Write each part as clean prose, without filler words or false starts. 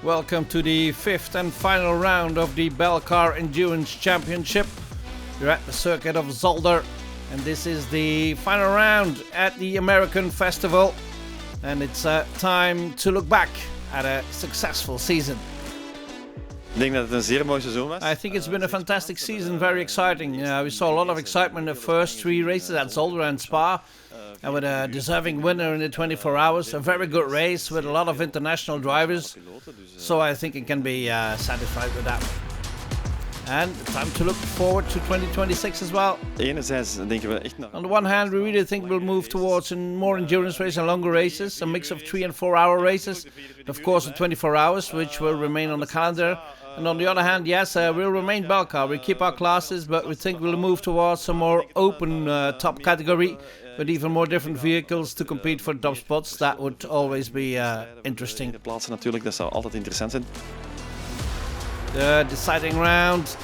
Welcome to the fifth and final round of the Belcar Endurance Championship. We're at the circuit of Zolder, and this is the final round at the American Festival. And it's time to look back at a successful season. Ik denk dat het een zeer mooi seizoen was. I think it's been a fantastic season, very exciting. We saw a lot of excitement in the first three races at Zolder and Spa. And with a deserving winner in the 24 hours, a very good race with a lot of international drivers. So I think it can be satisfied with that. And time to look forward to 2026 as well. Enerzijds denken we echt On the one hand, we really think we'll move towards more endurance races and longer races, a mix of 3 and 4 hour races. Of course, the 24 hours, which will remain on the calendar. And on the other hand, yes, we'll remain Belcar. We keep our classes, but we think we'll move towards some more open top category with even more different vehicles to compete for top spots. That would always be interesting. De plaatsen natuurlijk, dat zou altijd interessant zijn. The deciding round.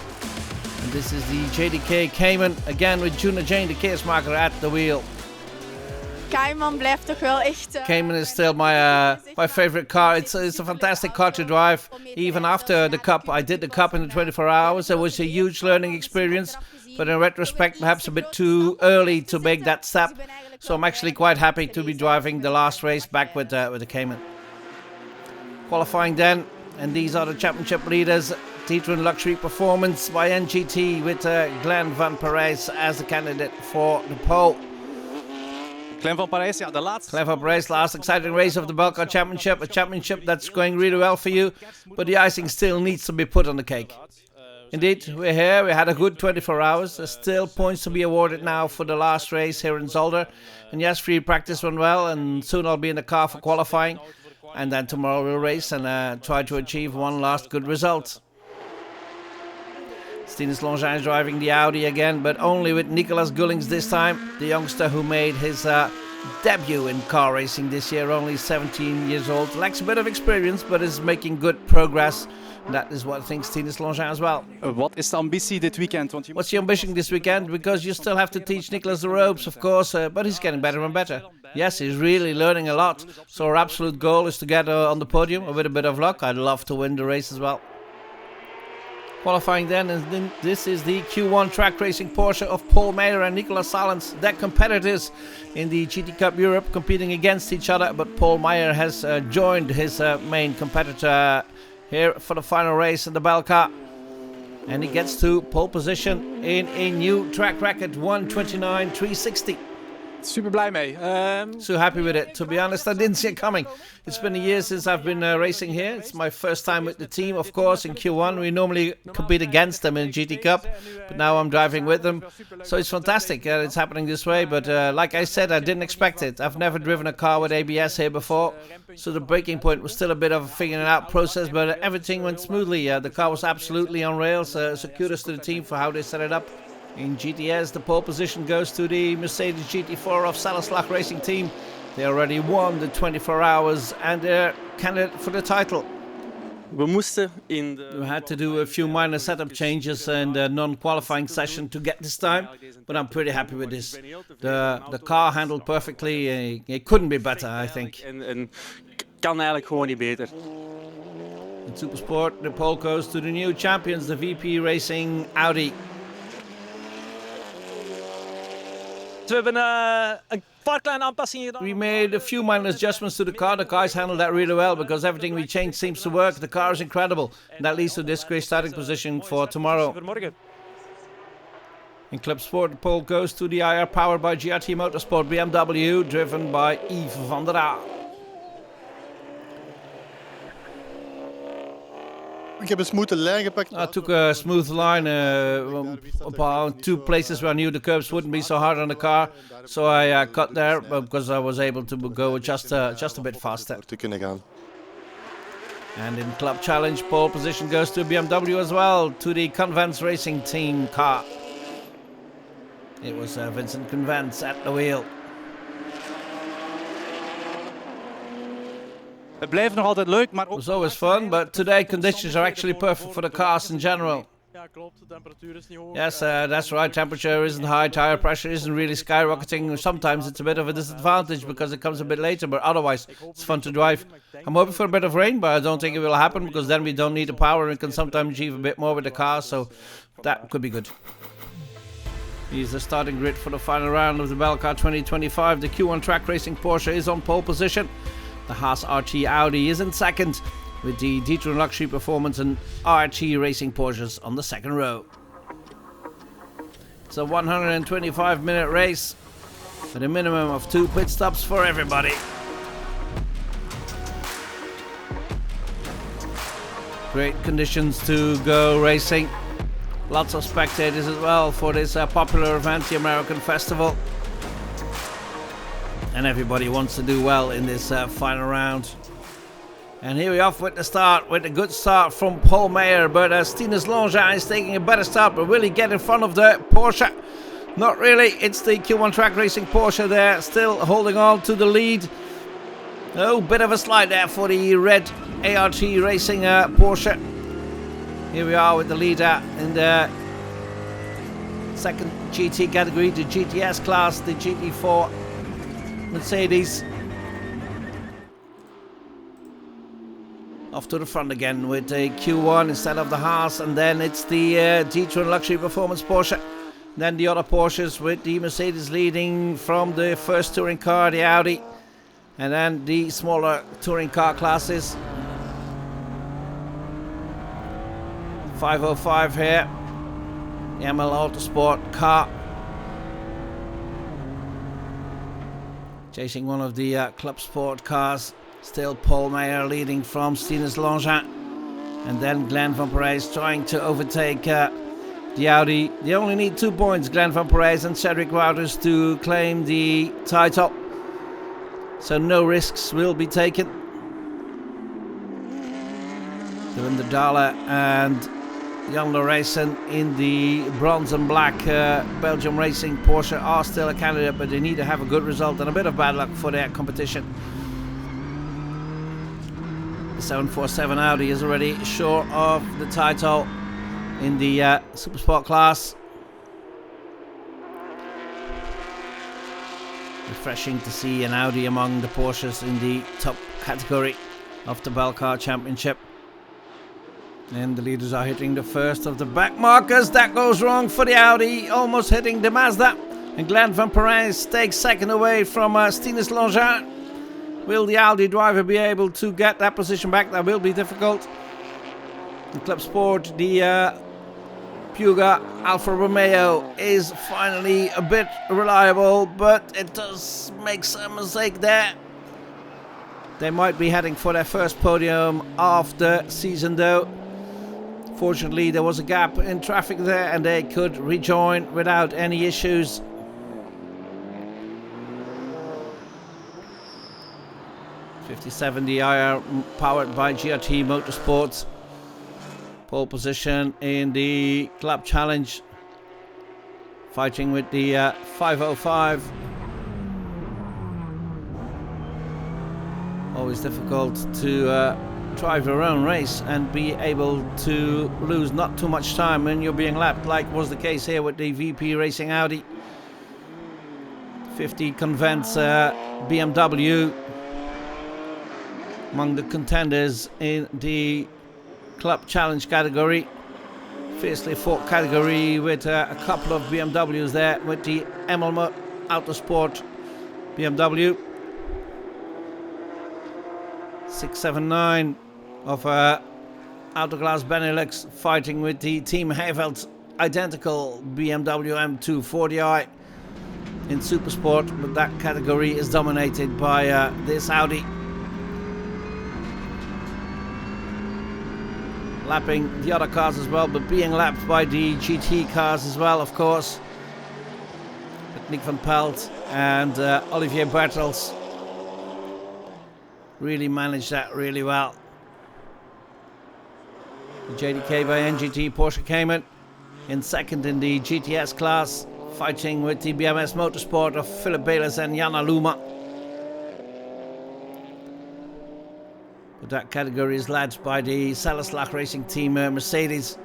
And this is the JDK Cayman, again with Juna Jane, the Keersmaker, at the wheel. Cayman blijft toch wel echt... Cayman is still my favorite car. It's a fantastic car to drive. Even after the Cup, I did the Cup in the 24 hours. It was a huge learning experience. But in retrospect, perhaps a bit too early to make that step. So I'm actually quite happy to be driving the last race back with the Cayman. Qualifying then, and these are the championship leaders. T-Twin Luxury Performance by NGT with Glenn van Parijs as the candidate for the pole. Glenn van Parijs, ja, de laatste. Glenn van Parijs, last exciting race of the Belcar Championship. A championship that's going really well for you, but the icing still needs to be put on the cake. Indeed, we're here. We had a good 24 hours. There's still points to be awarded now for the last race here in Zolder. And yes, free practice went well, and soon I'll be in the car for qualifying. And then tomorrow we'll race and try to achieve one last good result. Stinus Longin is driving the Audi again, but only with Nicolas Gullings this time, the youngster who made his debut in car racing this year, only 17 years old. Lacks a bit of experience, but is making good progress. And that is what I think Stinus Longin as well. Wat is de ambitie dit weekend? What's your ambition this weekend? Because you still have to teach Nicolas the ropes, of course, but he's getting better and better. Yes, he's really learning a lot. So our absolute goal is to get on the podium. With a bit of luck, I'd love to win the race as well. Qualifying then, and then this is the Q1 track racing Porsche of Paul Meyer and Nicolas Salens, their competitors in the GT Cup Europe, competing against each other. But Paul Meyer has joined his main competitor here for the final race in the Belcar. And he gets to pole position in a new track record, 1:29.360. Super blij mee. So happy with it. To be honest, I didn't see it coming. It's been a year since I've been racing here. It's my first time with the team, of course, in Q1. We normally compete against them in GT Cup, but now I'm driving with them. So it's fantastic. It's happening this way, but like I said, I didn't expect it. I've never driven a car with ABS here before, so the braking point was still a bit of a figuring out process, but everything went smoothly. The car was absolutely on rails, so kudos to the team for how they set it up. In GTS, the pole position goes to the Mercedes GT4 of Sallerslag Racing Team. They already won the 24 hours and they're candidate for the title. We had to do a few minor setup changes in the non-qualifying session to get this time, but I'm pretty happy with this. The car handled perfectly. It couldn't be better, I think. Kan eigenlijk gewoon niet beter. In Supersport, the pole goes to the new champions, the VP Racing Audi. We hebben een paar kleine aanpassingen gedaan. We made a few minor adjustments to the car. The guys handled that really well because everything we changed seems to work. The car is incredible. And that leads to this great starting position for tomorrow. In Club Sport, the pole goes to the IR powered by GRT Motorsport BMW, driven by Yves van der Aa. Ik heb een smooth lijn gepakt. I took a smooth line about 2 places where I knew the curbs wouldn't be so hard on the car. So I cut there because I was able to go just a bit faster. Te kunnen gaan. And in Club Challenge, pole position goes to BMW as well, to the Convents Racing Team car. It was Vincent Convents at the wheel. Het blijft nog altijd leuk, maar It was always fun, but today conditions are actually perfect for the cars in general. Ja, klopt. De temperatuur is niet hoog. Yes, that's right. Temperature isn't high, tire pressure isn't really skyrocketing. Sometimes it's a bit of a disadvantage because it comes a bit later, but otherwise it's fun to drive. I'm hoping for a bit of rain, but I don't think it will happen because then we don't need the power and can sometimes achieve a bit more with the car, so that could be good. Here's the starting grid for the final round of the Belcar 2025. The Q1 track racing Porsche is on pole position. The Haas RT Audi is in second, with the D-Tron Luxury Performance and RT Racing Porsches on the second row. It's a 125-minute race with a minimum of 2 pit stops for everybody. Great conditions to go racing. Lots of spectators as well for this popular event, the American Festival. And everybody wants to do well in this final round. And here we off with the start, with a good start from Paul Meyer, but Stinus Longin is taking a better start, but will he get in front of the Porsche? Not really. It's the Q1 Track Racing Porsche there, still holding on to the lead. Oh, bit of a slide there for the red ART Racing Porsche. Here we are with the leader in the second GT category, the GTS class, the GT4 Mercedes. Off to the front again with the Q1 instead of the Haas, and then it's the D-Tron Luxury Performance Porsche. Then the other Porsches with the Mercedes leading from the first touring car, the Audi, and then the smaller touring car classes. 505 here, the ML Autosport car. Chasing one of the Club Sport cars. Still Paul Meyer leading from Stinus Longin. And then Glenn van Parijs trying to overtake the Audi. They only need 2 points, Glenn van Parijs and Cedric Wouters, to claim the title. So no risks will be taken. Dylan de Dalle and Jan Lorenzen in the bronze and black Belgium Racing Porsche are still a candidate, but they need to have a good result and a bit of bad luck for their competition. The 747 Audi is already sure of the title in the Supersport class. Refreshing to see an Audi among the Porsches in the top category of the Belcar Championship. And the leaders are hitting the first of the back markers. That goes wrong for the Audi, almost hitting the Mazda. And Glenn van Parijs takes second away from Stinus Longin. Will the Audi driver be able to get that position back? That will be difficult. In Club Sport, the Puga Alfa Romeo is finally a bit reliable, but it does make some mistake there. They might be heading for their first podium of the season though. Fortunately, there was a gap in traffic there and they could rejoin without any issues. '57 DIR powered by GRT Motorsports. Pole position in the Club Challenge. Fighting with the 505. Always difficult to drive your own race and be able to lose not too much time when you're being lapped, like was the case here with the VP Racing Audi. 50 Convents BMW among the contenders in the Club Challenge category. Fiercely fought category with a couple of BMWs there with the ML Autosport BMW. 679 of Autoglass Benelux fighting with the Team Hevel's identical BMW M2 40i in Supersport, but that category is dominated by this Audi. lapping the other cars as well, but being lapped by the GT cars as well, of course. But Nick van Pelt and Olivier Bertels really managed that really well. The JDK by NGT Porsche Cayman in second in the GTS class, fighting with the BMS Motorsport of Philip Bayless and Jana Luma. But that category is led by the Sellerslag Racing Team Mercedes.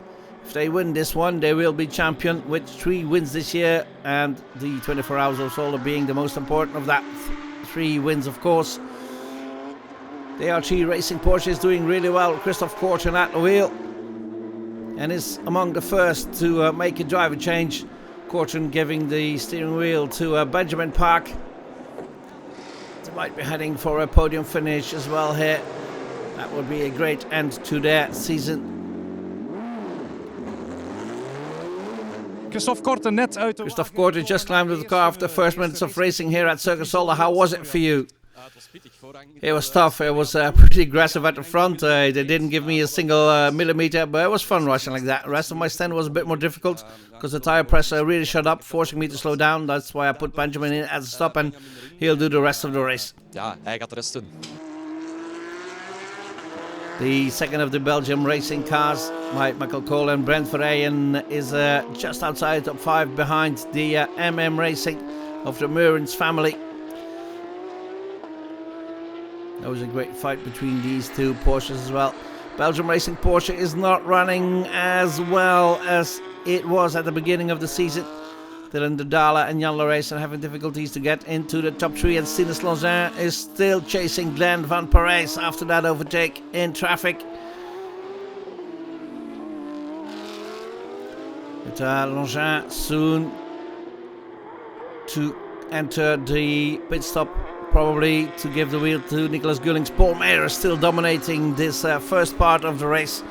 If they win this one, they will be champion with 3 wins this year, and the 24 Hours of Solar being the most important of that. 3 wins, of course. The ART Racing Porsche is doing really well. Christoph Korten at the wheel, and is among the first to make a driver change. Korten giving the steering wheel to Benjamin Park. They might be heading for a podium finish as well here. That would be a great end to their season. Christoph Korten just climbed with the car after the first minutes of racing here at Circus Solder. How was it for you? It was tough. It was pretty aggressive at the front. They didn't give me a single millimeter, but it was fun rushing like that. The rest of my stand was a bit more difficult because the tire pressure really shut up, forcing me to slow down. That's why I put Benjamin in as a stop, and he'll do the rest of the race. Ja, hij gaat de rest doen. The second of the Belgium racing cars, Michael Cole and Brent Verheyen, is just outside top 5 behind the MM Racing of the Meurens family. That was a great fight between these 2 Porsches as well. Belgium Racing Porsche is not running as well as it was at the beginning of the season. Dylan de Dala and Jan Larace are having difficulties to get into the top 3, and Stinus Longin is still chasing Glenn Van Parijs after that overtake in traffic. But Longin soon to enter the pit stop, probably to give the wheel to Nicolas Gullings. Paul Mayer is still dominating this first part of the race.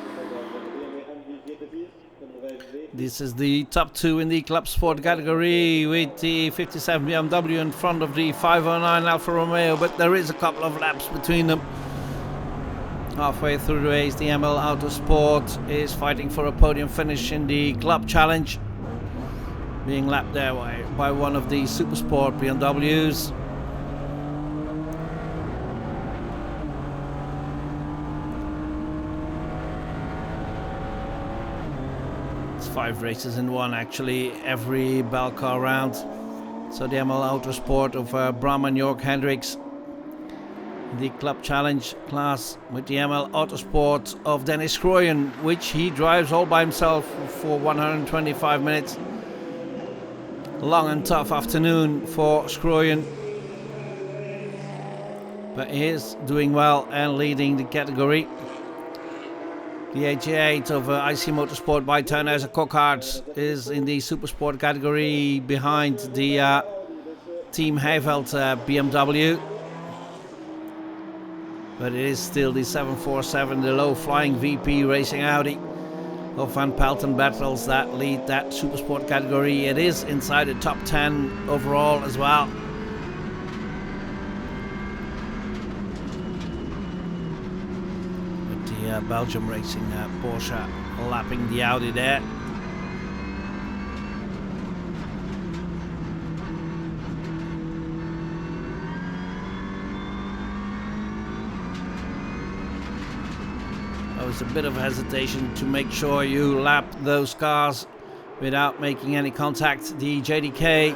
This is the top 2 in the Club Sport category, with the 57 BMW in front of the 509 Alfa Romeo, but there is a couple of laps between them. Halfway through the race, the ML Autosport is fighting for a podium finish in the Club Challenge, being lapped there by one of the Supersport BMWs. It's 5 races in one, actually, every Belcar round. So the ML Autosport of Bram and Jorg Hendricks, the Club Challenge class with the ML Autosport of Dennis Scroyen, which he drives all by himself for 125 minutes. Long and tough afternoon for Scroyen, but he is doing well and leading the category. The 88 of IC Motorsport by Turnhuizer Cockhardt is in the Supersport category behind the Team Heiveld BMW. But it is still the 747, the low-flying VP Racing Audi of Van Pelt and Bertels that lead that Supersport category. It is inside the top 10 overall as well. With the Belgium Racing Porsche lapping the Audi there. There was a bit of hesitation to make sure you lap those cars without making any contact. The JDK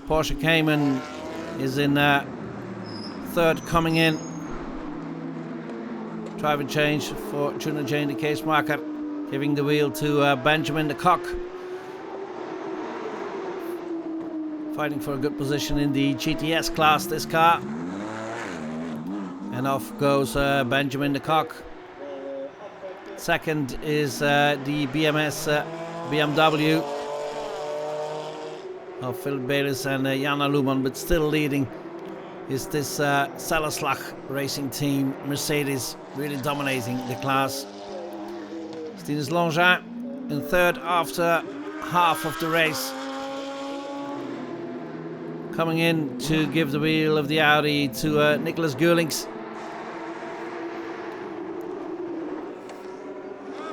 Porsche Cayman is in third coming in. Driver change for Junior Jane de Keesmaker, giving the wheel to Benjamin de Kock. Fighting for a good position in the GTS class, this car. And off goes Benjamin de Kock. Second is the BMS BMW of Philip Bayless and Jana Luman, but still leading is this Sellerslag Racing Team Mercedes, really dominating the class. Stinus Longin in third after half of the race, coming in to give the wheel of the Audi to Nicolas Gullings.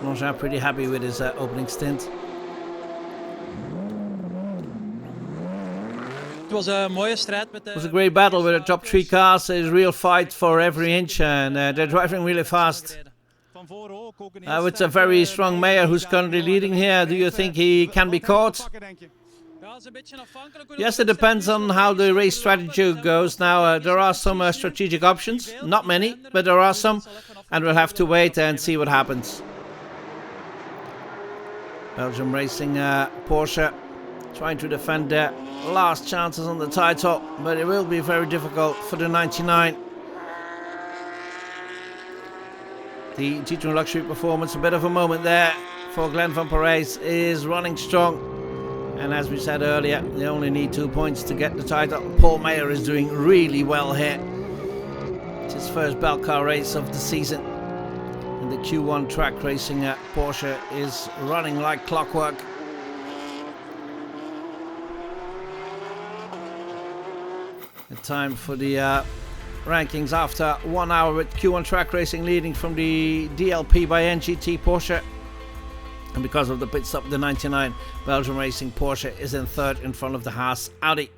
Grosjean pretty happy with his opening stint. Het was een mooie strijd met It was a great battle with the top 3 cars. It's a real fight for every inch, and they're driving really fast. It's a very strong Meijer who's currently leading here. Do you think he can be caught? Yes, it depends on how the race strategy goes. Now, there are some strategic options. Not many, but there are some. And we'll have to wait and see what happens. Belgium Racing Porsche trying to defend their last chances on the title, but it will be very difficult for the 99. The G2 Luxury Performance, a bit of a moment there for Glenn van Parijs, is running strong. And as we said earlier, they only need 2 points to get the title. Paul Meijer is doing really well here. It's his first Belcar race of the season. And the Q1 track racing at Porsche is running like clockwork. The time for the rankings after 1 hour with Q1 track racing leading from the DLP by NGT Porsche. And because of the pit stop, the 99 Belgium Racing Porsche is in third in front of the Haas Audi.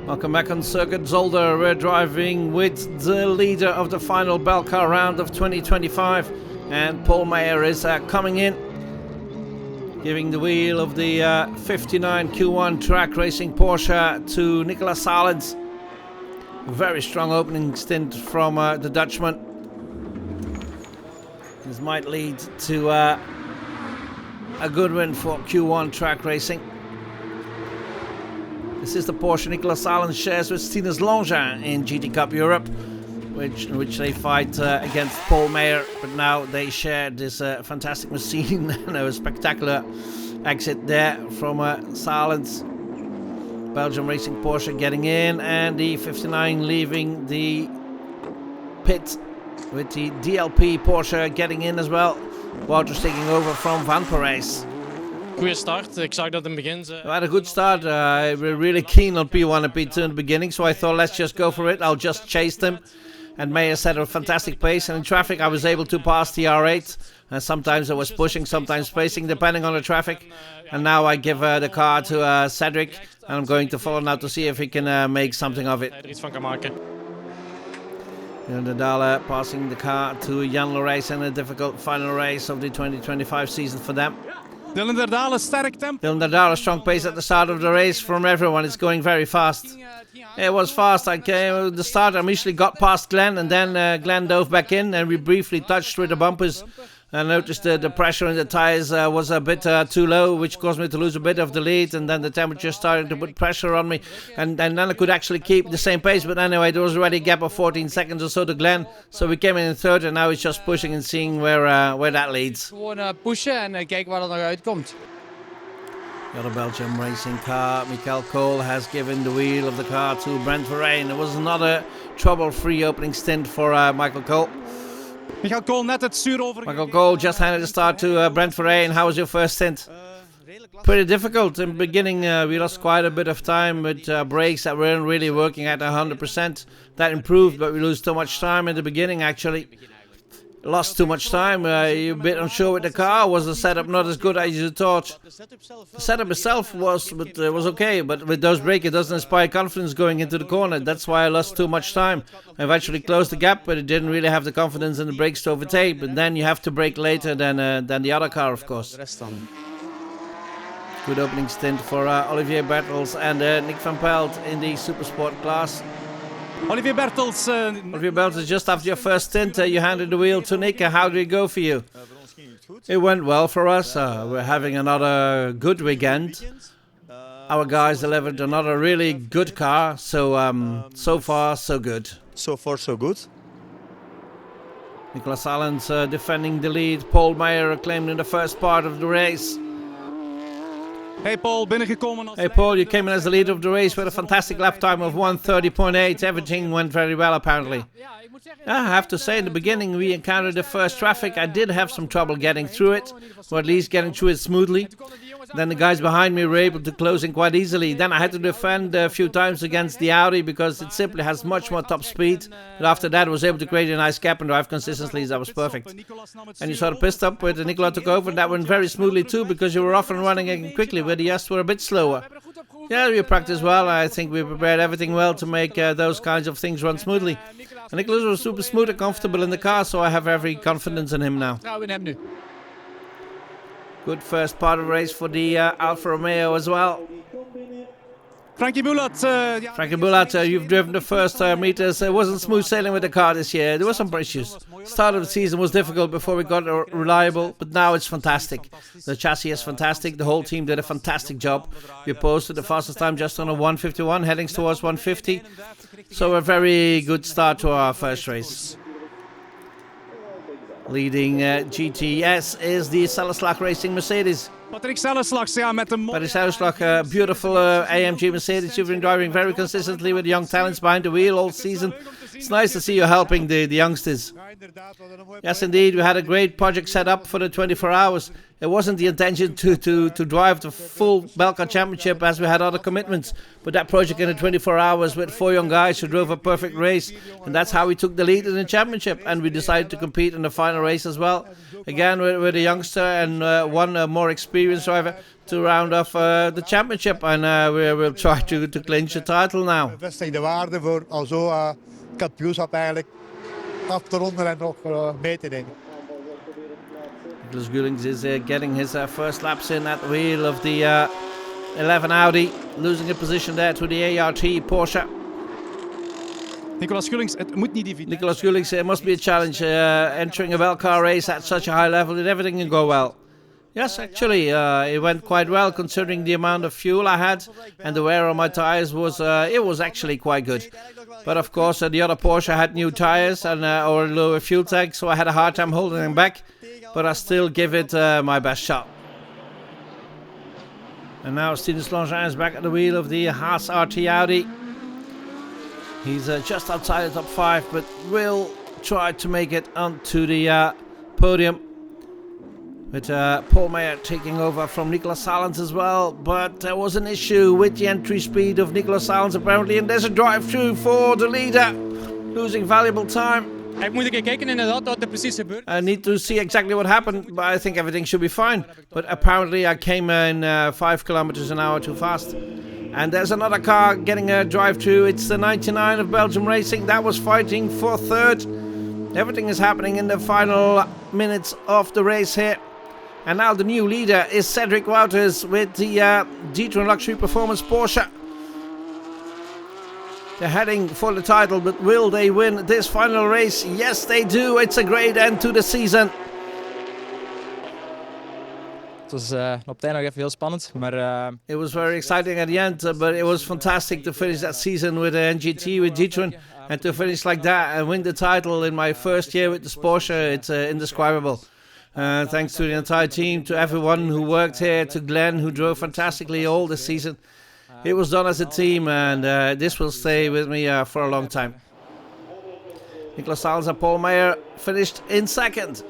Welcome back on Circuit Zolder. We're driving with the leader of the final Belcar round of 2025. And Paul Meijer is coming in, giving the wheel of the 59 Q1 track racing Porsche to Nicolas Salens. Very strong opening stint from the Dutchman. This might lead to a good win for Q1 track racing. This is the Porsche Nicolas Salens shares with Stinus Langin in GT Cup Europe, in which they fight against Paul Meijer, but now they share this fantastic machine and a spectacular exit there from Salens. Belgium Racing Porsche getting in, and the 59 leaving the pit with the DLP Porsche getting in as well. Wouters taking over from Van Parijs. Goeie start. Ik zag dat in het begin. I had a good start. We were really keen on P1 and P2 in the beginning, so I thought let's just go for it. I'll just chase them. And Meijer set a fantastic pace, and in traffic I was able to pass the R8. And sometimes I was pushing, sometimes pacing, depending on the traffic. And now I give the car to Cedric, and I'm going to follow now to see if he can make something of it. Iets van kan maken. Jan de Dale passing the car to Jan Lorijs, and a difficult final race of the 2025 season for them. Dylan der Dale, sterk tempo. Dylan der Dale, strong pace at the start of the race from everyone. It's going very fast. It was fast. I came at the start. I initially got past Glenn, and then Glenn dove back in, and we briefly touched with the bumpers. I noticed the pressure in the tires was a bit too low, which caused me to lose a bit of the lead, and then the temperature started to put pressure on me, and then I could actually keep the same pace. But anyway, there was already a gap of 14 seconds or so to Glenn, so we came in third, and now it's just pushing and seeing where that leads. Gewoon pushen en kijken waar dat nog uitkomt. The other Belgium racing car, Michael Cole, has given the wheel of the car to Brent Verheyen. It was another trouble-free opening stint for Michael Cole. Michael Cole net het stuur over. Michael Cole just handed the start to Brent Verheyen. How was your first stint? Pretty difficult. In the beginning, we lost quite a bit of time with brakes that weren't really working at 100%. That improved, but we lose too much time in the beginning, actually. Lost too much time. You're a bit unsure with the car. Was the setup not as good as you thought? The setup itself was okay, but with those brakes it doesn't inspire confidence going into the corner. That's why I lost too much time. I eventually closed the gap, but it didn't really have the confidence in the brakes to overtake. But then you have to brake later than the other car, of course. Good opening stint for Olivier Bertels and Nick van Pelt in the Supersport class. Olivier Bertels. Olivier Bertels, just after your first stint, you handed the wheel to Nick. How did it go for you? It went well for us. We're having another good weekend. Our guys delivered another really good car. So, so far, so good. So far, so good. Nicolas Salens defending the lead. Paul Meijer claimed in the first part of the race. Hey Paul, binnengekomen als Hey Paul, you came in as the leader of the race with a fantastic lap time of 1:30.8. Everything went very well apparently. I have to say, in the beginning we encountered the first traffic. I did have some trouble getting through it, or at least getting through it smoothly. Then the guys behind me were able to close in quite easily. Then I had to defend a few times against the Audi because it simply has much more top speed. But after that I was able to create a nice gap and drive consistently. That was perfect. And you saw the pit stop with Nicola took over, and that went very smoothly too because you were off and running again quickly, where the rest were a bit slower. Yeah, we practiced well. I think we prepared everything well to make those kinds of things run smoothly. And Nicolas was super smooth and comfortable in the car, so I have every confidence in him now. Vertrouwen in hem nu. Good first part of the race for the Alfa Romeo as well. Frankie Bulat. Frankie Bulat, you've driven the first meters. It wasn't smooth sailing with the car this year. There were some issues. Start of the season was difficult before we got reliable, but now it's fantastic. The chassis is fantastic. The whole team did a fantastic job. We posted the fastest time just on a 1:51, heading towards 1:50. So a very good start to our first race. Leading GTS is the Sellerslag Racing Mercedes. Patrick Sellerslag, ja, met een Patrick Sellerslag, a beautiful AMG Mercedes. You've been driving very consistently with young talents behind the wheel all season. It's nice to see you helping the youngsters. Yes, indeed, we had a great project set up for the 24 hours. It wasn't the intention to drive the full Belcar Championship as we had other commitments. But that project in the 24 hours with 4 young guys who drove a perfect race. And that's how we took the lead in the championship. And we decided to compete in the final race as well. Again, with a youngster and one more experienced driver to round off the championship. And we will try to clinch the title now. Bevestigde waarde voor al zo kampioenschap eigenlijk af te ronden en nog mee te nemen. Nicolas Gullings is getting his first laps in at the wheel of the 11 Audi, losing a position there to the ART Porsche. Nicolas Gullings, het moet niet evident. Nicolas Gullings, it must be a challenge entering a Belcar race at such a high level. Did everything go well? Yes, actually, it went quite well considering the amount of fuel I had, and the wear on my tires was it was actually quite good. But of course, the other Porsche had new tires and or a lower fuel tank, so I had a hard time holding them back. But I still give it my best shot. And now Steven Langin is back at the wheel of the Haas RT Audi. He's just outside the top 5, but will try to make it onto the podium. With Paul Meyer taking over from Nicolas Salens as well. But there was an issue with the entry speed of Nicolas Salens apparently. And there's a drive-through for the leader, losing valuable time. Ik moet een keer kijken inderdaad wat er precies gebeurt. I need to see exactly what happened, but I think everything should be fine. But apparently I came in 5 kilometers an hour too fast. And there's another car getting a drive-through. It's the 99 of Belgium Racing that was fighting for third. Everything is happening in the final minutes of the race here. And now the new leader is Cedric Wouters with the G-Tron Luxury Performance Porsche. They're heading for the title, but will they win this final race? Yes, they do. It's a great end to the season. Het was op het einde nog even heel spannend, maar... It was very exciting at the end, but it was fantastic to finish that season with NGT, with G-Tron, and to finish like that and win the title in my first year with the Porsche. It's indescribable. Thanks to the entire team, to everyone who worked here, to Glenn, who drove fantastically all this season. It was done as a team, and this will stay with me for a long time. Nicolas Salens and Paul Meyer finished in second.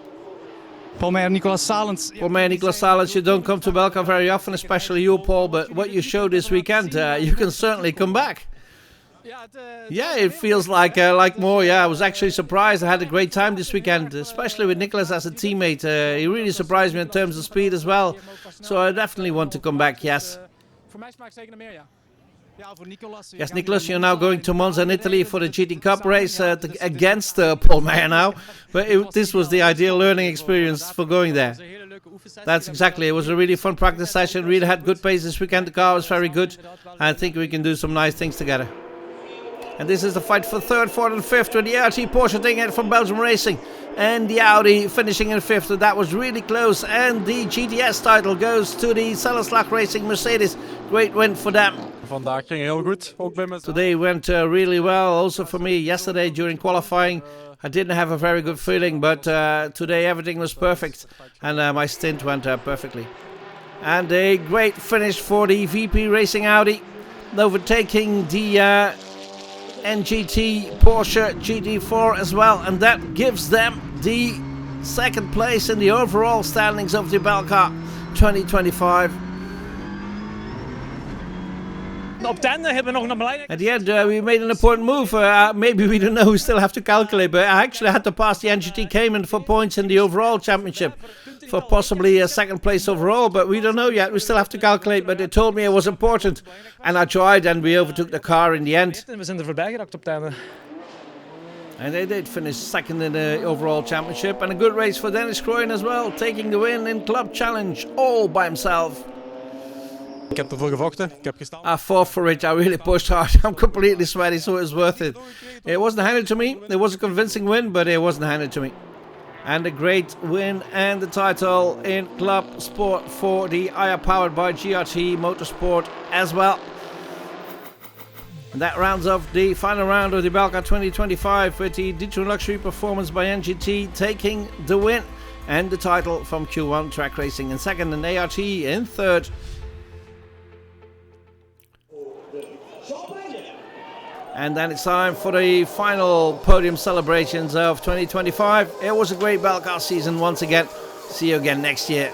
Paul Meyer, Nicolas Salens. Paul Meyer, Nicolas Salens, you don't come to Belcar very often, especially you, Paul, but what you showed this weekend, you can certainly come back. Yeah, it feels like more. Yeah, I was actually surprised. I had a great time this weekend, especially with Nicolas as a teammate. He really surprised me in terms of speed as well. So I definitely want to come back, yes. Yes, Nicolas, you're now going to Monza in Italy for the GT Cup race against Paul Meyer now. But this was the ideal learning experience for going there. That's exactly. It was a really fun practice session. Really had good pace this weekend. The car was very good. I think we can do some nice things together. And this is the fight for third, fourth and fifth, with the RT Porsche taking it from Belgium Racing. And the Audi finishing in fifth. That was really close. And the GTS title goes to the Sellerslag Racing Mercedes. Great win for them. Vandaag ging heel goed, ook bij mezelf. Today went really well, also for me. Yesterday during qualifying, I didn't have a very good feeling, but today everything was perfect. And my stint went perfectly. And a great finish for the VP Racing Audi, overtaking the NGT Porsche GT4 as well, and that gives them the second place in the overall standings of the Belcar 2025. Op 10 hebben we nog een belangrijke... At the end, we made an important move. Maybe we don't know, we still have to calculate, but I actually had to pass the NGT Cayman for points in the overall championship, for possibly a second place overall, but we don't know yet. We still have to calculate, but they told me it was important, and I tried, and we overtook the car in the end. We zijn er voorbij geraakt op 10. And they did finish second in the overall championship, and a good race for Dennis Croyan as well, taking the win in Club Challenge all by himself. Ik heb ervoor gevochten, ik heb gestaan. I fought for it, I really pushed hard. I'm completely sweaty, so it was worth it. It wasn't handed to me, it was a convincing win, but it wasn't handed to me. And a great win and the title in Club Sport for the IR powered by GRT Motorsport as well. And that rounds off the final round of the Belcar 2025 with the Digital Luxury Performance by NGT taking the win and the title from Q1 Track Racing in second and ART in third. And then it's time for the final podium celebrations of 2025. It was a great Belcar season once again. See you again next year.